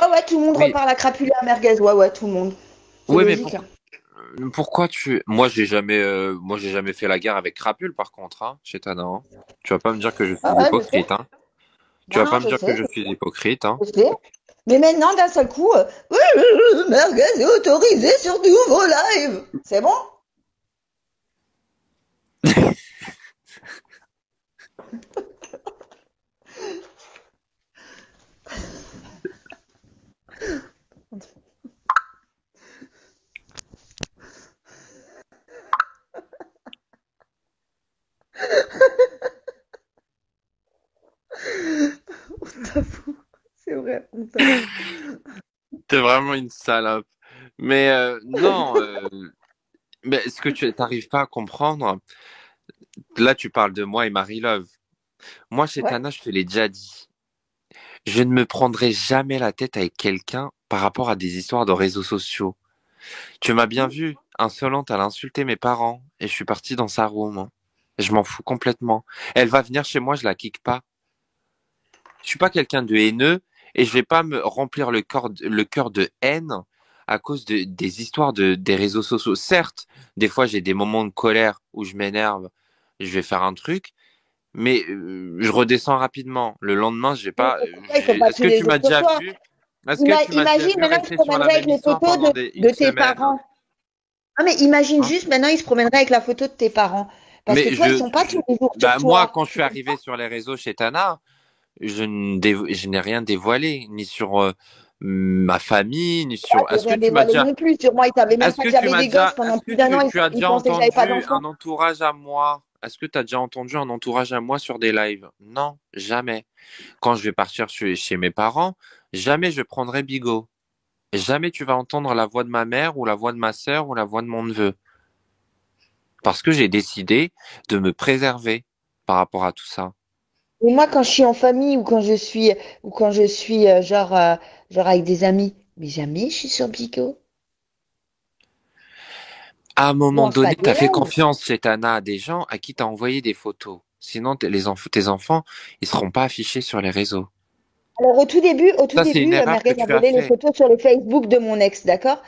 Ouais, tout le monde Oui, repart la crapule à merguez. Ouais, tout le monde. C'est ouais, mais logique, hein. pourquoi tu... moi, j'ai jamais fait la guerre avec Crapule, par contre, hein, chez Tana, hein. Tu vas pas me dire que je suis Ouais, je sais. hypocrite, hein. Tu Non, vas non, pas me je dire que sais, je suis hypocrite, hein. je sais. Mais maintenant, d'un seul coup, oui, merguez est autorisé sur tous vos lives. C'est bon? On t'avoue. C'est vrai, on t'avoue. T'es vraiment une salope. Mais non, mais ce que tu t'arrives pas à comprendre, là tu parles de moi et Marie-Love. Moi chez Ouais. Tana, je te l'ai déjà dit. Je ne me prendrai jamais la tête avec quelqu'un par rapport à des histoires de réseaux sociaux. Tu m'as bien vu, insolente, elle a insulté mes parents et je suis parti dans sa room, hein. Je m'en fous complètement. Elle va venir chez moi, je la kick pas. Je suis pas quelqu'un de haineux et je vais pas me remplir le cœur de haine à cause des histoires des réseaux sociaux. Certes, des fois j'ai des moments de colère où je m'énerve, je vais faire un truc, mais je redescends rapidement. Le lendemain, je vais Mais pas. pourquoi ils font pas Est-ce tous que tu les jours m'as sur déjà toi? vu? Est-ce que tu m'as déjà Imagine, vu maintenant, ils se rester sur la promèneraient avec même les histoire photos pendant de une tes semaine? parents. Ah, mais imagine Hein? juste, maintenant, ils se promèneraient avec la photo de tes parents. Parce que Mais toi, ils sont pas tous les jours sur bah moi, toi. quand je suis arrivé sur les réseaux chez Tana, je n'ai rien dévoilé, ni sur ma famille, ni Ah, sur. j'ai rien dévoilé non plus. Sur moi, ils savaient même pas que j'avais des gosses pendant Est-ce que plus d'un an. tu as Ils déjà pensaient que j'avais pas entendu d'enfants. un entourage à moi? Est-ce que tu as déjà entendu un entourage à moi sur des lives? Non, jamais. Quand je vais partir chez mes parents, jamais je prendrai Bigot. Jamais tu vas entendre la voix de ma mère ou la voix de ma sœur ou la voix de mon neveu. Parce que j'ai décidé de me préserver par rapport à tout ça. Et moi, quand je suis en famille ou quand je suis genre avec des amis, mais jamais je suis sur Bigo. À un moment Lance pas donné, tu des as fait lives. confiance chez Tana à des gens à qui tu as envoyé des photos. Sinon, tes enfants, ils seront pas affichés sur les réseaux. Alors au tout Ça, c'est une début, erreur que Merguez tu as envoyait les fait. photos sur le Facebook de mon ex, d'accord?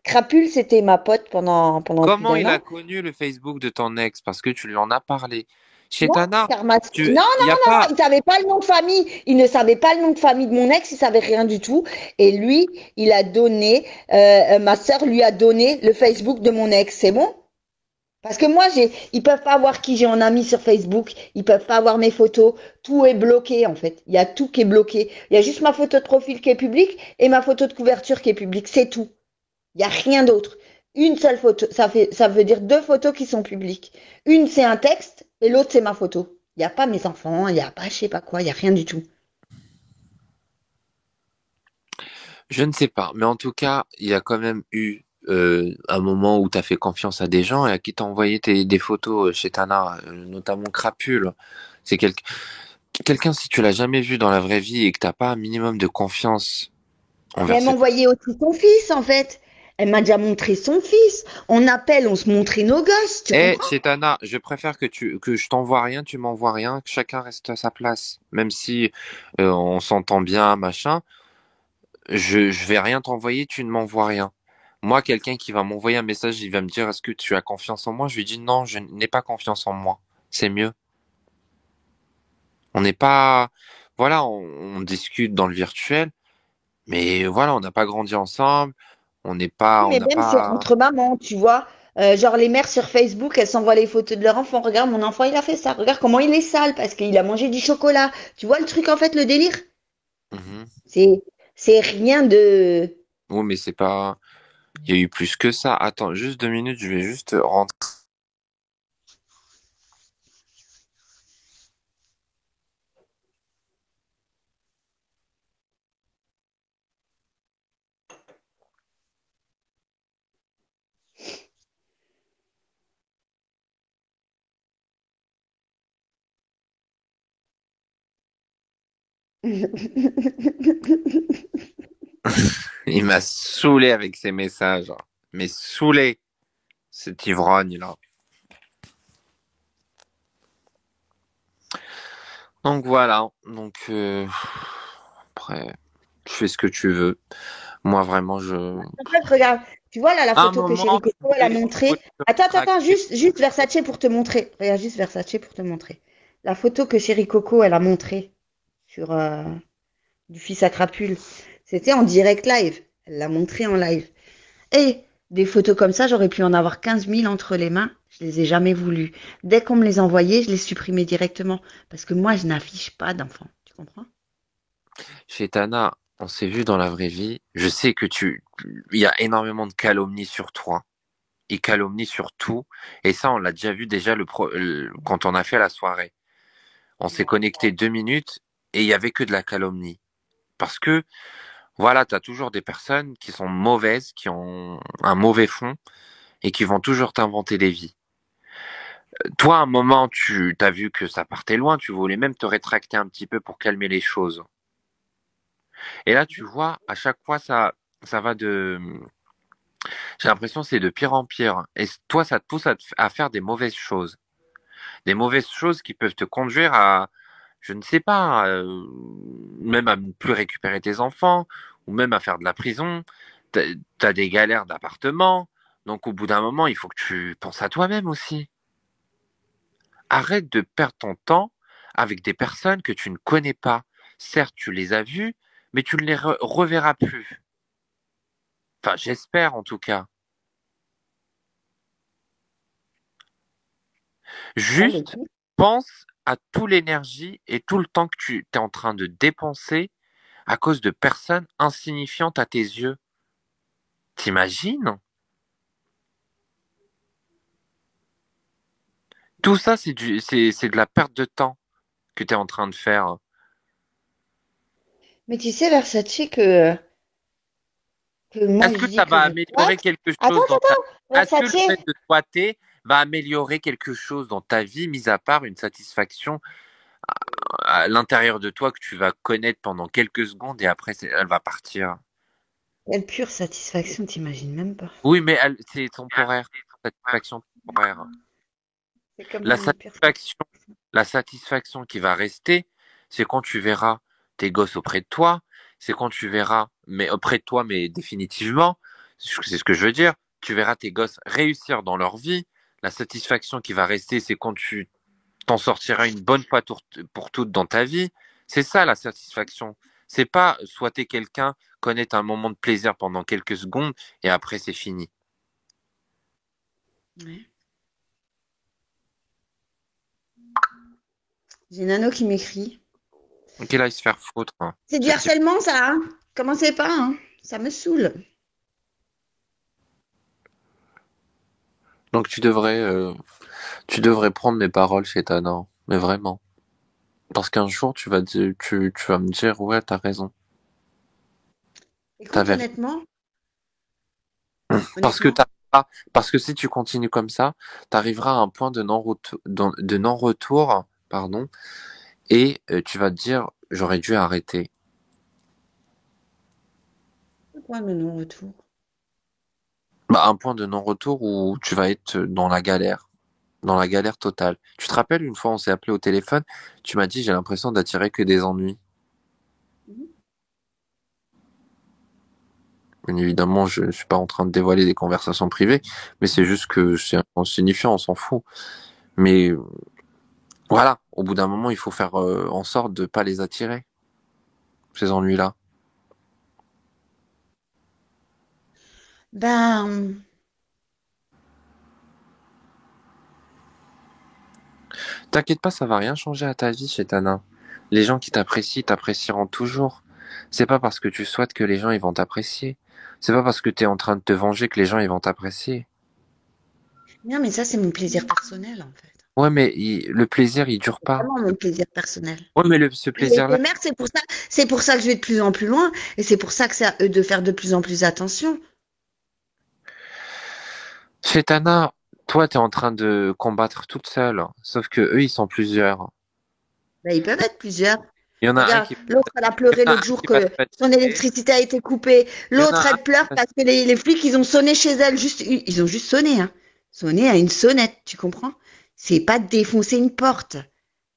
Crapule, c'était ma pote pendant plus Comment d'un il a an. connu le Facebook de ton ex? Parce que tu lui en as parlé. Chez Non, Tana, car ma... tu, Non, il y a pas. il savait pas le nom de famille. Il ne savait pas le nom de famille de mon ex, il savait rien du tout. Et lui, il a donné, ma sœur lui a donné le Facebook de mon ex. C'est bon? Parce que moi, ils peuvent pas voir qui j'ai en ami sur Facebook. Ils peuvent pas voir mes photos. Tout est bloqué, en fait. Il y a tout qui est bloqué. Il y a juste ma photo de profil qui est publique et ma photo de couverture qui est publique. C'est tout. Il y a rien d'autre. Une seule photo. Ça veut dire deux photos qui sont publiques. Une, c'est un texte et l'autre, c'est ma photo. Il n'y a pas mes enfants, il n'y a pas je sais pas quoi, il n'y a rien du tout. Je ne sais pas. Mais en tout cas, il y a quand même eu un moment où tu as fait confiance à des gens et à qui t'as envoyé des photos chez Tana, notamment Crapule. C'est quelqu'un, si tu l'as jamais vu dans la vraie vie et que t'as pas un minimum de confiance Mais envers elle cette... m'envoyait aussi son fils, en fait. Elle m'a déjà montré son fils. On appelle, on se montrait nos gosses, tu Eh, comprends? Chetana, je préfère que je t'envoie rien, tu m'envoies rien, que chacun reste à sa place. Même si on s'entend bien, machin, je vais rien t'envoyer, tu ne m'envoies rien. Moi, quelqu'un qui va m'envoyer un message, il va me dire, est-ce que tu as confiance en moi? Je lui dis, non, je n'ai pas confiance en moi. C'est mieux. On n'est pas, voilà, on discute dans le virtuel, mais voilà, on n'a pas grandi ensemble, on Mais n'a même c'est pas, entre mamans, tu vois. Genre les mères sur Facebook, elles s'envoient les photos de leur enfant. Regarde, mon enfant, il a fait ça. Regarde comment il est sale parce qu'il a mangé du chocolat. Tu vois le truc, en fait, le délire? Mhm. C'est, c'est rien de... Oh, mais c'est pas, il y a eu plus que ça. Attends, juste 2 minutes, je vais juste rentrer. Il m'a saoulé avec ses messages. Mais saoulé, cet ivrogne-là. Donc voilà. Donc après. Tu fais ce que tu veux. Moi, vraiment, je... En fait, regarde, tu vois là la À un photo que Chéri moment, Coco elle a tu voulais montrée. te Attends, retracter. juste Versace pour te montrer. Regarde, juste Versace pour te montrer. La photo que Chéri Coco elle a montrée sur du fils à crapule. C'était en direct live. Elle l'a montré en live. Et des photos comme ça, j'aurais pu en avoir 15 000 entre les mains. Je les ai jamais voulues. Dès qu'on me les envoyait, je les supprimais directement. Parce que moi, je n'affiche pas d'enfants. Tu comprends? Chez Tana, on s'est vu dans la vraie vie. Je sais que il y a énormément de calomnies sur toi. Ils calomnient sur tout. Et ça, on l'a déjà vu déjà quand on a fait la soirée. On s'est connecté 2 minutes et il y avait que de la calomnie. Parce que, voilà, t'as toujours des personnes qui sont mauvaises, qui ont un mauvais fond et qui vont toujours t'inventer des vies. Toi, à un moment, tu t'as vu que ça partait loin, tu voulais même te rétracter un petit peu pour calmer les choses. Et là, tu vois, à chaque fois, ça va de, j'ai l'impression que c'est de pire en pire. Et toi, ça te pousse à faire des mauvaises choses. Des mauvaises choses qui peuvent te conduire à, je ne sais pas, même à ne plus récupérer tes enfants, ou même à faire de la prison. T'as des galères d'appartement. Donc, au bout d'un moment, il faut que tu penses à toi-même aussi. Arrête de perdre ton temps avec des personnes que tu ne connais pas. Certes, tu les as vues, mais tu ne les reverras plus. Enfin, j'espère en tout cas. Bon, bah, Juste écoute. pense à toute l'énergie et tout le temps que tu es en train de dépenser à cause de personnes insignifiantes à tes yeux. T'imagines? Tout ça, c'est de la perte de temps que tu es en train de faire. Mais tu sais, Versace, que moi, Est-ce je que dis ça que va je améliorer squatte. quelque Attends, chose dans ta... Est-ce que le Versace, fait de squatter va améliorer quelque chose dans ta vie, mis à part une satisfaction à l'intérieur de toi que tu vas connaître pendant quelques secondes et après elle va partir? quelle pure satisfaction, t'imagines même pas. Oui, mais c'est temporaire. Satisfaction temporaire. C'est comme La une pure satisfaction, la satisfaction qui va rester, c'est quand tu verras tes gosses auprès de toi, c'est quand tu verras, mais auprès de toi, mais définitivement, c'est ce que je veux dire, tu verras tes gosses réussir dans leur vie. La satisfaction qui va rester, c'est quand tu t'en sortiras une bonne fois pour toutes dans ta vie. C'est ça la satisfaction. C'est pas souhaiter quelqu'un, connaître un moment de plaisir pendant quelques secondes et après c'est fini. ouais. J'ai Nano qui m'écrit. Donc il aille se faire foutre, hein, C'est du ce type. harcèlement, ça, hein. Commencez pas, hein. Ça me saoule. Donc tu devrais prendre mes paroles chez Tana, mais vraiment. Parce qu'un jour, tu vas me dire, ouais, t'as raison, Écoute, t'avais raison. honnêtement, Parce que honnêtement, parce que si tu continues comme ça, t'arriveras à un point de non-retour, pardon, et tu vas te dire, j'aurais dû arrêter. c'est quoi le non-retour? Bah, un point de non-retour où tu vas être dans la galère totale. Tu te rappelles, une fois, on s'est appelé au téléphone, tu m'as dit, j'ai l'impression d'attirer que des ennuis. Mhm. Bien évidemment, je ne suis pas en train de dévoiler des conversations privées, mais c'est juste que c'est insignifiant, on s'en fout. Mais voilà, au bout d'un moment, il faut faire en sorte de pas les attirer, ces ennuis-là. Ben, T'inquiète pas, ça va rien changer à ta vie chez Tana. Les gens qui t'apprécient t'apprécieront toujours. C'est pas parce que tu souhaites que les gens ils vont t'apprécier. C'est pas parce que tu es en train de te venger que les gens ils vont t'apprécier. non, mais ça, c'est mon plaisir personnel, en fait. Ouais, mais le plaisir, il dure C'est pas. vraiment mon plaisir personnel. Ouais, mais ce Et plaisir-là, merde, c'est pour ça que je vais de plus en plus loin, et c'est pour ça que c'est à eux de faire de plus en plus attention. chez Tana, toi, t'es en train de combattre toute seule. Sauf que eux, ils sont plusieurs. Ben, ils peuvent être plusieurs. Il y en a un Regarde, qui, l'autre, elle a il pleuré y en a l'autre un jour qui va que se son fatiguer. électricité a été coupée. Il y en a L'autre, un elle qui pleure va se... parce que les flics, ils ont sonné chez elle. Juste, ils ont juste sonné, hein. Sonné à une sonnette, tu comprends? C'est pas défoncer une porte.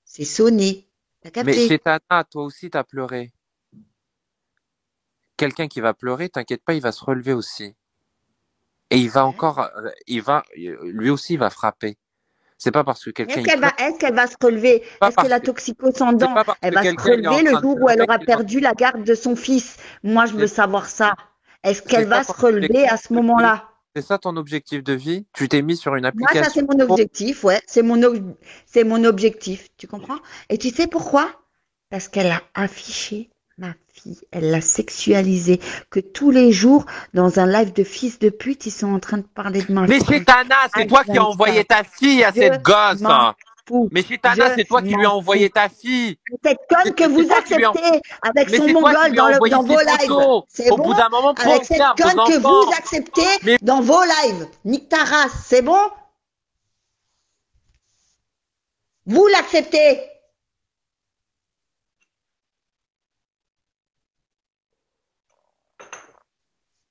C'est sonner. T'as Mais chez capté? Tana, toi aussi, t'as pleuré. quelqu'un qui va pleurer, t'inquiète pas, il va se relever aussi. Et il va Ouais. encore, lui aussi, il va frapper. C'est pas parce que quelqu'un il pleure, Est-ce qu'elle va se relever? pas Est-ce que parce la que, c'est toxicoscendant, pas parce elle que va se quelqu'un il est en relever le train de jour où elle pleurer aura qu'il doit, perdu la garde de son fils? Moi, je veux c'est, savoir ça. Est-ce c'est qu'elle ça va se ton relever objectif à ce de vie? moment-là? C'est ça ton objectif de vie? Tu t'es mis sur une Moi, ça, application c'est mon pro? objectif, ouais. C'est mon objectif. Tu comprends? Et tu sais pourquoi? Parce qu'elle a affiché ma fille. Elle l'a sexualisée. Que tous les jours, dans un live de fils de pute, ils sont en train de parler de ma Mais fille. Chitana, Ah, c'est toi qui as ça. envoyé ta fille à Je cette gosse, m'en hein. fous. Mais Chitana, Je c'est toi qui lui m'en as envoyé fous. ta fille. Cette conne que C'est vous toi qui lui as, acceptez avec mais son c'est toi qui mongol lui as envoyé dans ses vos lives. photos. C'est Au bon? bout d'un moment, Avec pensez cette à vos conne que vous enfants. acceptez Mais dans vos lives. Nique ta race. C'est bon? Vous l'acceptez.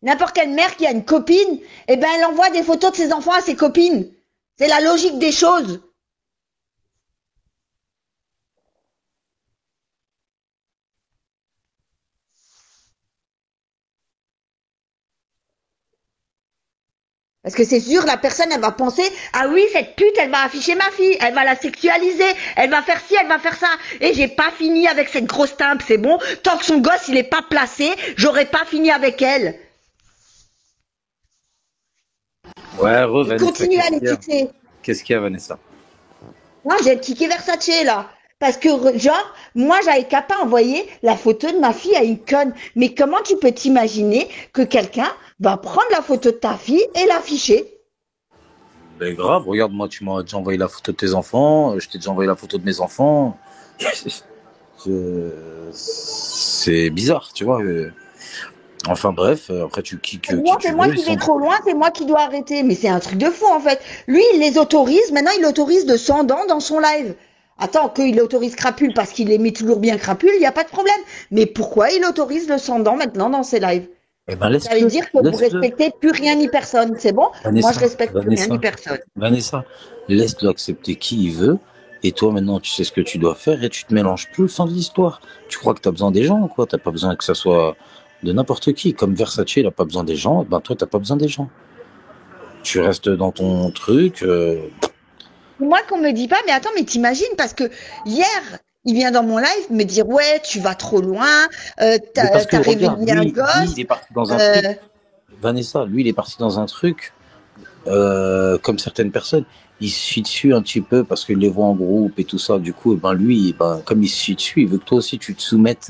N'importe quelle mère qui a une copine, eh ben, elle envoie des photos de ses enfants à ses copines. C'est la logique des choses. Parce que c'est sûr, la personne, elle va penser, ah oui, cette pute, elle va afficher ma fille, elle va la sexualiser, elle va faire ci, elle va faire ça. Et j'ai pas fini avec cette grosse timpe, c'est bon. Tant que son gosse, il est pas placé, j'aurais pas fini avec elle. Ouais, Il Vanessa, continue à les fixer. Qu'est-ce qu'il y a, Vanessa? Moi, j'ai tiqué Versace, là. Parce que, genre, moi, j'avais qu'à pas envoyer la photo de ma fille à une conne. Mais comment tu peux t'imaginer que quelqu'un va prendre la photo de ta fille et l'afficher? Ben grave, regarde, moi, tu m'as déjà envoyé la photo de tes enfants, je t'ai déjà envoyé la photo de mes enfants. C'est bizarre, tu vois. Enfin bref, après tu kicks qui C'est tu moi veux, ils qui vais sont... trop loin, c'est moi qui dois arrêter. Mais c'est un truc de fou, en fait. Lui, il les autorise. Maintenant, il autorise de 100 dents dans son live. Attends, qu'il autorise crapule parce qu'il les met toujours bien crapule, il n'y a pas de problème. Mais pourquoi il autorise le 100 dents maintenant dans ses lives? Eh ben Ça veut laisse-le, dire que vous laisse-le. respectez plus rien ni personne. C'est bon? Moi, je Vanessa, respecte plus rien ni Vanessa, personne. Vanessa, laisse-le accepter qui il veut, et toi maintenant tu sais ce que tu dois faire, et tu te mélanges plus au sein de l'histoire. Tu crois que t'as besoin des gens, quoi, t'as pas besoin que ça soit de n'importe qui. Comme Versace, il a pas besoin des gens, ben toi t'as pas besoin des gens. Tu restes dans ton truc. Moi, qu'on me dit pas, mais attends, mais t'imagines, parce que hier, il vient dans mon live me dire, ouais, tu vas trop loin, Mais parce que t'as regarde, réveillé un lui, il gosse, est parti dans un truc. euh, Vanessa, lui, il est parti dans un truc, comme certaines personnes. Il se fie dessus un petit peu parce qu'il les voit en groupe et tout ça. Du coup, ben lui, ben, comme il se fie dessus, il veut que toi aussi tu te soumettes.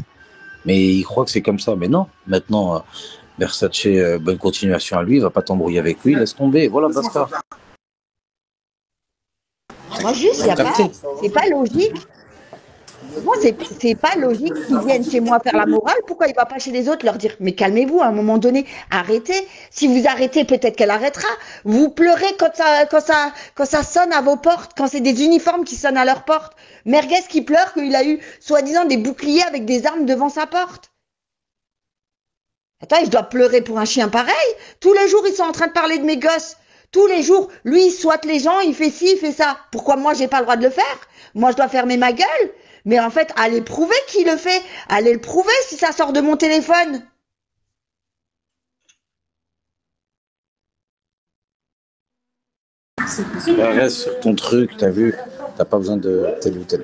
Mais il croit que c'est comme ça. Mais non. Maintenant, Versace, bonne continuation à lui. Il va pas t'embrouiller avec lui. Laisse tomber. Voilà, basta. moi, juste, y T'as a pas, capté? c'est pas logique. Moi, c'est pas logique qu'ils viennent chez moi faire la morale. Pourquoi il va pas chez les autres leur dire, mais calmez-vous, à un moment donné, arrêtez. Si vous arrêtez, peut-être qu'elle arrêtera. Vous pleurez quand ça sonne à vos portes, quand c'est des uniformes qui sonnent à leur porte. Merguez qui pleure qu'il a eu, soi-disant, des boucliers avec des armes devant sa porte. Attends, je dois pleurer pour un chien pareil. Tous les jours, ils sont en train de parler de mes gosses. Tous les jours, lui, il souhaite les gens, il fait ci, il fait ça. Pourquoi moi, j'ai pas le droit de le faire? Moi, je dois fermer ma gueule. Mais en fait, allez prouver qui le fait. Allez le prouver si ça sort de mon téléphone. Reste sur ton truc, t'as vu? T'as pas besoin de tel ou tel.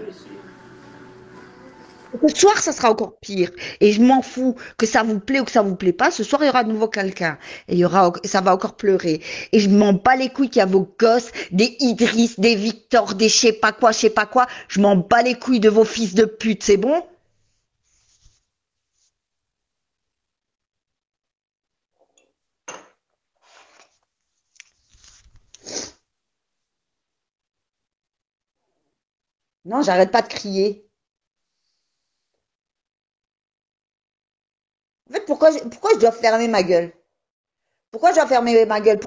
Ce soir, ça sera encore pire. Et je m'en fous que ça vous plaît ou que ça vous plaît pas. Ce soir, il y aura de nouveau quelqu'un. Et ça va encore pleurer. Et je m'en bats les couilles qu'il y a vos gosses, des Idriss, des Victor, des je sais pas quoi, je sais pas quoi. Je m'en bats les couilles de vos fils de pute, c'est bon? Non, j'arrête pas de crier. En fait, pourquoi je dois fermer ma gueule? Pourquoi je dois fermer ma gueule?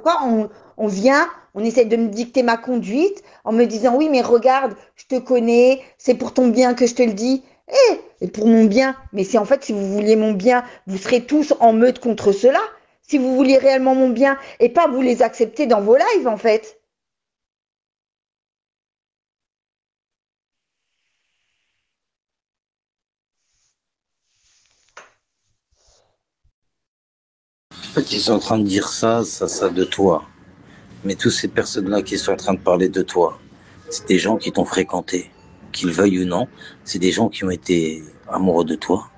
On vient, on essaie de me dicter ma conduite en me disant oui, mais regarde, je te connais, c'est pour ton bien que je te le dis. Et pour mon bien. Mais si en fait, si vous vouliez mon bien, vous serez tous en meute contre cela. Si vous vouliez réellement mon bien et pas vous les accepter dans vos lives, en fait. En fait, ils sont en train de dire ça de toi. Mais toutes ces personnes-là qui sont en train de parler de toi, c'est des gens qui t'ont fréquenté, qu'ils veuillent ou non. C'est des gens qui ont été amoureux de toi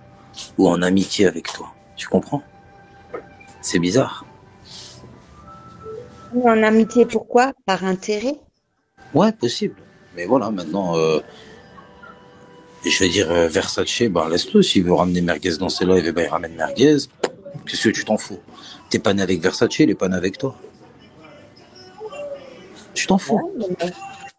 ou en amitié avec toi. Tu comprends? C'est bizarre. En amitié, pourquoi? Par intérêt. Ouais, possible. Mais voilà, maintenant, je vais dire Versace, bah laisse-le. S'il veut ramener merguez dans ses lives, eh ben il ramène merguez. Qu'est-ce que tu t'en fous? T'es pas né avec Versace, il est pas né avec toi. Tu t'en Ouais, fous. ouais,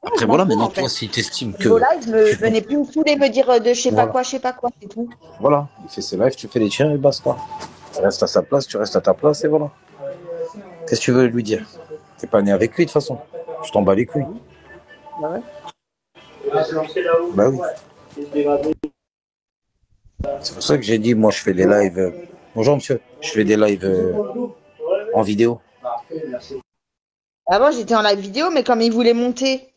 Après je m'en voilà, fous maintenant en toi, fait. si t'estimes Vos que lives tu fais, venez plus me saouler, me dire de voilà, je sais pas quoi, c'est tout. voilà, il fait ses lives, tu fais les tiens et basta. Tu restes à sa place, tu restes à ta place et voilà. Qu'est-ce que tu veux lui dire? T'es pas né avec lui de toute façon. Je t'en bats les couilles. Bah ouais. Bah oui. C'est pour ça que j'ai dit, moi je fais des lives. Bonjour monsieur, je fais des lives en vidéo. Avant, j'étais en live vidéo, mais comme ils voulaient monter.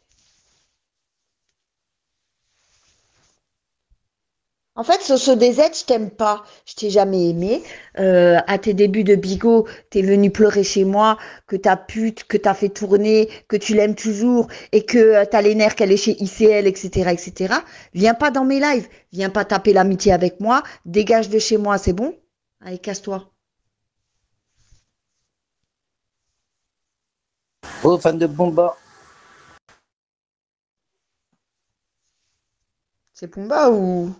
En fait, Soso DZ, je t'aime pas. Je t'ai jamais aimé. À tes débuts de Bigot, t'es venu pleurer chez moi, que ta pute, que t'as fait tourner, que tu l'aimes toujours et que t'as les nerfs qu'elle est chez ICL, etc., etc. Viens pas dans mes lives. Viens pas taper l'amitié avec moi. Dégage de chez moi, c'est bon? Allez, casse-toi. Oh, fan de Bomba. C'est Pumba ou...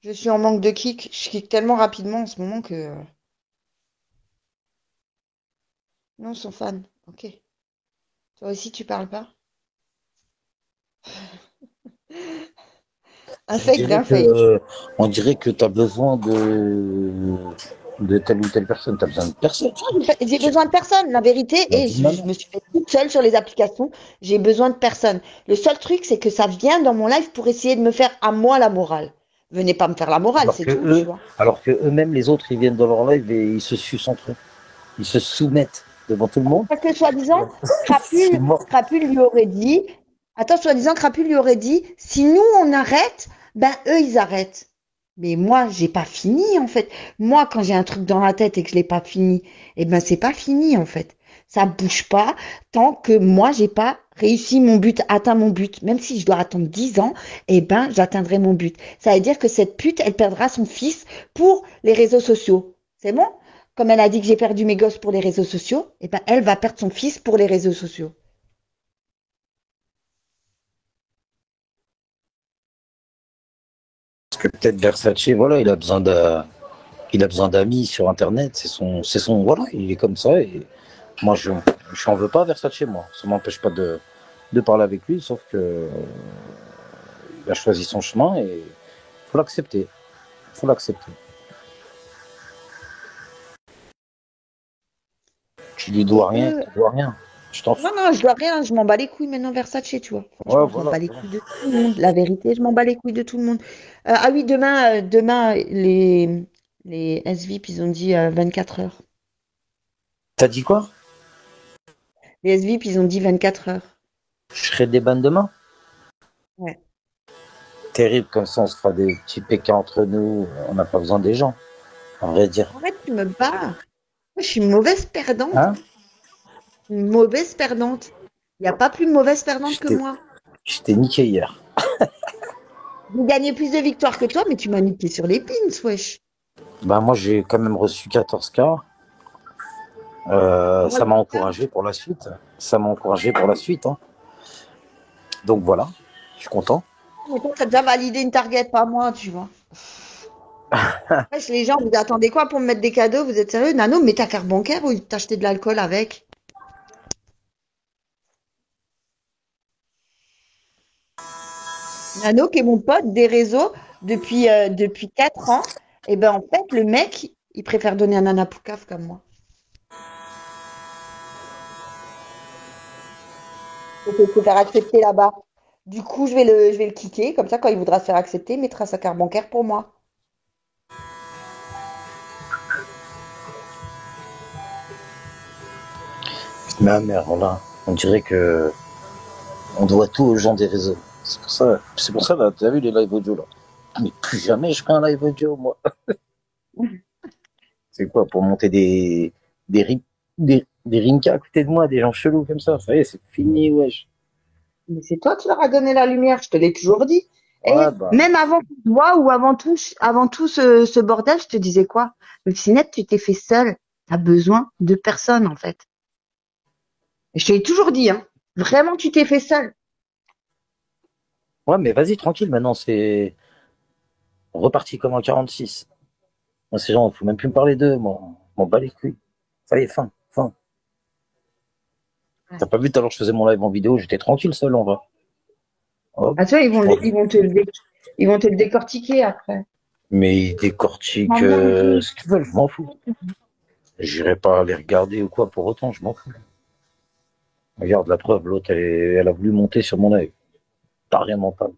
Je suis en manque de kick. Je kick tellement rapidement en ce moment que... Non, ils sont fans. Ok. Toi aussi, tu parles pas? Un On fake dirait d'un que, fake. tu as besoin de telle ou telle personne. Tu as besoin de personne. J'ai besoin de personne, la vérité, Bah, et d'une je manière. me suis fait toute seule sur les applications. J'ai besoin de personne. Le seul truc, c'est que ça vient dans mon live pour essayer de me faire à moi la morale. Venez pas me faire la morale, Alors c'est que tout, tu eux, vois. alors que eux-mêmes, les autres, ils viennent dans leur live et ils se sucent entre eux. Ils se soumettent devant tout le monde. Parce que soi-disant, C'est mort. Crapule lui aurait dit, attends, soi-disant, Crapule lui aurait dit, si nous on arrête, ben eux ils arrêtent. Mais moi, j'ai pas fini en fait. Moi, quand j'ai un truc dans la tête et que je l'ai pas fini, eh ben c'est pas fini en fait. Ça bouge pas tant que moi j'ai pas réussi mon but, atteint mon but. Même si je dois attendre 10 ans, eh ben j'atteindrai mon but. Ça veut dire que cette pute, elle perdra son fils pour les réseaux sociaux. C'est bon? Comme elle a dit que j'ai perdu mes gosses pour les réseaux sociaux, eh ben elle va perdre son fils pour les réseaux sociaux. Parce que peut-être Versace, voilà, il a besoin d'amis sur Internet. Voilà, il est comme ça. Et moi, je n'en veux pas à Versace, moi. Ça m'empêche pas de parler avec lui, sauf que il a choisi son chemin et faut l'accepter. Faut l'accepter. Tu lui dois Et rien, eux, tu dois rien. Je t'en non, fous. non, je dois rien, je m'en bats les couilles maintenant Versace, tu vois. Ouais, Franchement, je m'en voilà. bats les couilles de tout le monde. La vérité, je m'en bats les couilles de tout le monde. Ah oui, demain les SVP, ils ont dit 24 heures. T'as dit quoi? Les SVP, ils ont dit 24 heures. Je serai des bandes demain. Ouais. Terrible, comme ça on se fera des petits PK entre nous. On n'a pas besoin des gens, en vrai dire. Arrête, tu me bats. Moi, je suis une mauvaise perdante. Hein? Une mauvaise perdante. Il n'y a pas plus mauvaise perdante que J'étais moi. j'étais niqué hier. J'ai gagné plus de victoires que toi, mais tu m'as niqué sur les pins, wesh. Bah moi j'ai quand même reçu 14K. Moi, Ça m'a encouragé pour la suite. Ça m'a encouragé pour la suite, hein. Donc voilà, je suis content. mais toi, t'as déjà validé une target, pas moi, tu vois. Wesh, les gens, vous attendez quoi pour me mettre des cadeaux? Vous êtes sérieux? Nano, mets ta carte bancaire ou t'acheter de l'alcool avec? Nano, qui est mon pote des réseaux depuis 4 ans, et ben en fait, le mec, il préfère donner un anapoukaf comme moi. Donc, il faut faire accepter là-bas. Du coup, je vais le kicker. Comme ça, quand il voudra se faire accepter, il mettra sa carte bancaire pour moi. Ma mère, voilà. On dirait que On doit tout aux gens des réseaux. C'est pour ça, là, t'as vu les live audio, là. Mais plus jamais je ferai un live audio, moi. C'est quoi, pour monter des, des rinkas à côté de moi, des gens chelous comme ça y est, c'est fini, wesh. Mais c'est toi qui leur as donné la lumière, je te l'ai toujours dit. Et Ouais, bah, même avant toi ou avant tout ce bordel, je te disais quoi? Lucinette, tu t'es fait seule. T'as besoin de personne, en fait. Et je te l'ai toujours dit, hein. Vraiment, tu t'es fait seule. ouais, mais vas-y, tranquille, maintenant, c'est reparti comme en 46. Moi, ces gens, faut même plus me parler d'eux, moi. M'en bats les couilles. Ça y est, fin, fin. Ouais. T'as pas vu tout à l'heure, je faisais mon live en vidéo, j'étais tranquille seul, en vrai. Hop. Ah, tu vois, ils vont te le décortiquer après. Mais ils décortiquent Maman, ce qu'ils veulent, je m'en fous. J'irai pas les regarder ou quoi pour autant, je m'en fous. Regarde la preuve, l'autre, elle a voulu monter sur mon live. T'as rien mental.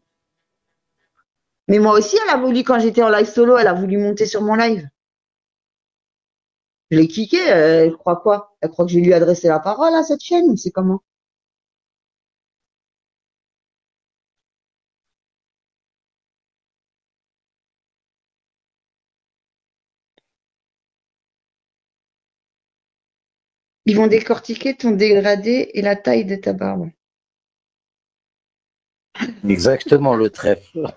mais moi aussi, elle a voulu, quand j'étais en live solo, elle a voulu monter sur mon live. Je l'ai kické, elle croit quoi? Elle croit que je vais lui adresser la parole à cette chaîne, c'est comment? Ils vont décortiquer ton dégradé et la taille de ta barbe. Exactement, le trèfle.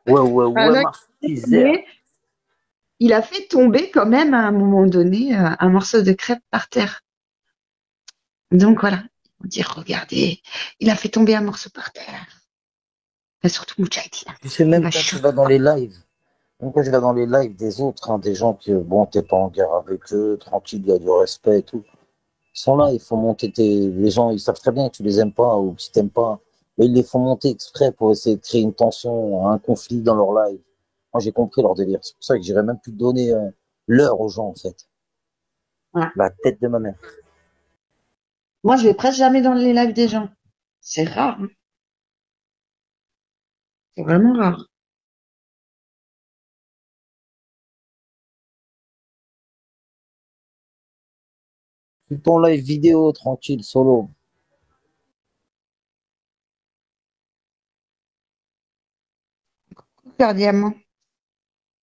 Ouais, ouais, Un ouais, mec Martizer. il a fait tomber quand même à un moment donné un morceau de crêpe par terre. Donc voilà, on dit regardez, il a fait tomber un morceau par terre. Et surtout Moudjahidine, Tu sais, il même m'a quand tu choqué. vas dans les lives, même quand je vais dans les lives des autres, hein, des gens que, bon, t'es pas en guerre avec eux, tranquille, il y a du respect et tout. Ils sont là, ils font monter les gens, ils savent très bien que tu les aimes pas ou que tu t'aimes pas. Mais ils les font monter exprès pour essayer de créer une tension, un conflit dans leur live. Moi, j'ai compris leur délire. C'est pour ça que j'irais même plus donner l'heure aux gens, en fait. Voilà. La tête de ma mère. Moi, je vais presque jamais dans les lives des gens. C'est rare, hein. C'est vraiment rare. Fais ton live vidéo, tranquille, solo. Super diamant.